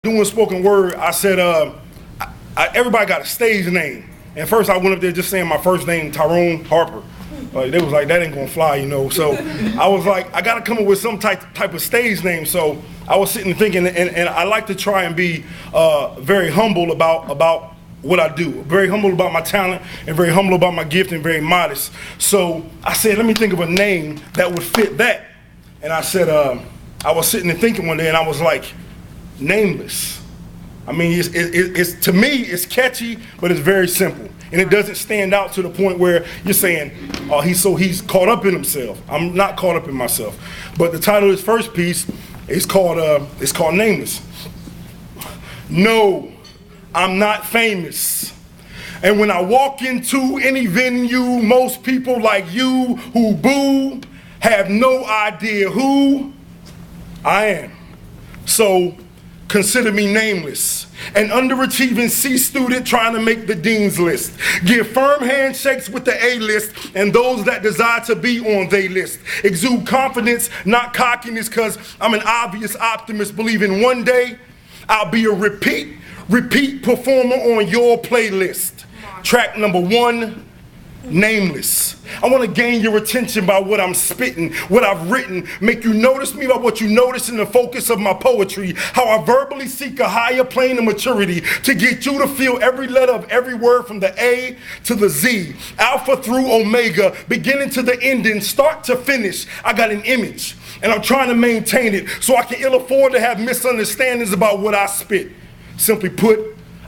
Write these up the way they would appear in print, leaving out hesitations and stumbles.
Doing spoken word, I said, everybody got a stage name. And first I went up there just saying my first name, Tyrone Harper. They was like, that ain't gonna fly, you know. So I was like, I gotta come up with some type of stage name. So I was sitting thinking, and I like to try and be very humble about what I do. Very humble about my talent, and very humble about my gift, and very modest. So I said, let me think of a name that would fit that. And I said, I was sitting and thinking one day, and I was like, Nameless. I mean, it's to me, it's catchy, but it's very simple. And it doesn't stand out to the point where you're saying, oh, he's caught up in himself. I'm not caught up in myself. But the title of this first piece is called Nameless. No, I'm not famous. And when I walk into any venue, most people like you who boo have no idea who I am. So consider me nameless, an underachieving C student trying to make the dean's list. Give firm handshakes with the A-list and those that desire to be on they list. Exude confidence, not cockiness, cause I'm an obvious optimist, believing one day I'll be a repeat performer on your playlist. Track number 1, Nameless. I want to gain your attention by what I'm spitting, what I've written, make you notice me by what you notice in the focus of my poetry, how I verbally seek a higher plane of maturity to get you to feel every letter of every word from the A to the Z, Alpha through Omega, beginning to the ending, start to finish. I got an image, and I'm trying to maintain it so I can ill afford to have misunderstandings about what I spit. Simply put,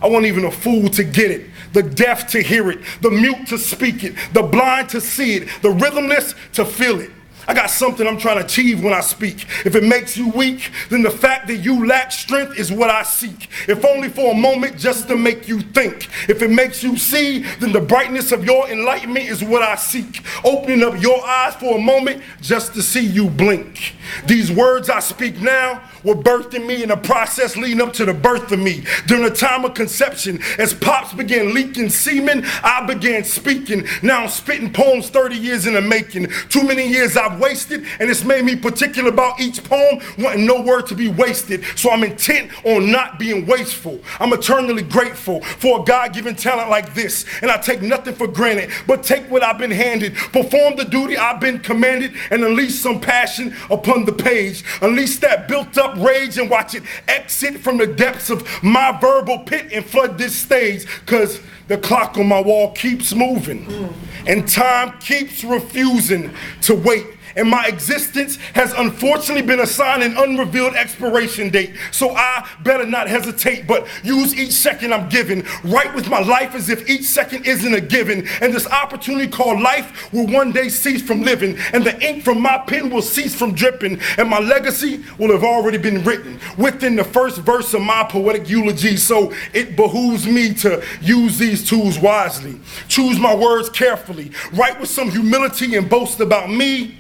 I want even a fool to get it, the deaf to hear it, the mute to speak it, the blind to see it, the rhythmless to feel it. I got something I'm trying to achieve when I speak. If it makes you weak, then the fact that you lack strength is what I seek. If only for a moment, just to make you think. If it makes you see, then the brightness of your enlightenment is what I seek. Opening up your eyes for a moment just to see you blink. These words I speak now were birthed in me in a process leading up to the birth of me. During the time of conception, as pops began leaking semen, I began speaking. Now I'm spitting poems 30 years in the making. Too many years I've wasted, and it's made me particular about each poem, wanting no word to be wasted. So I'm intent on not being wasteful. I'm eternally grateful for a God-given talent like this, and I take nothing for granted, but take what I've been handed, perform the duty I've been commanded, and unleash some passion upon the page. Unleash that built-up rage and watch it exit from the depths of my verbal pit and flood this stage, cause the clock on my wall keeps moving, and time keeps refusing to wait. And my existence has unfortunately been assigned an unrevealed expiration date. So I better not hesitate, but use each second I'm given. Write with my life as if each second isn't a given. And this opportunity called life will one day cease from living. And the ink from my pen will cease from dripping. And my legacy will have already been written within the first verse of my poetic eulogy. So it behooves me to use these tools wisely. Choose my words carefully. Write with some humility and boast about me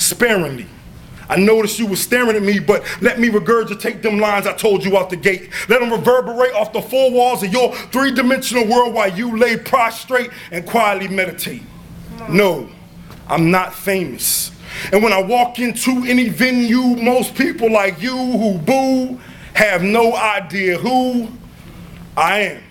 sparingly. I noticed you were staring at me, but let me regurgitate them lines I told you out the gate. Let them reverberate off the four walls of your three-dimensional world while you lay prostrate and quietly meditate. No, I'm not famous. And when I walk into any venue, most people like you who boo have no idea who I am.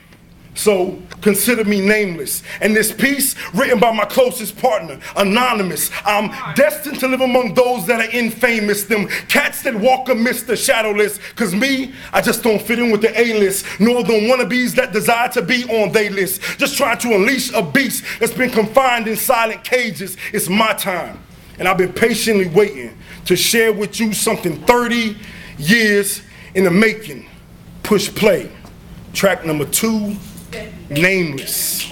So consider me nameless. And this piece, written by my closest partner, anonymous. I'm destined to live among those that are infamous, them cats that walk amidst the shadowless. Cause me, I just don't fit in with the A-list, nor the wannabes that desire to be on they list. Just trying to unleash a beast that's been confined in silent cages. It's my time, and I've been patiently waiting to share with you something 30 years in the making. Push play. Track number 2, Nameless.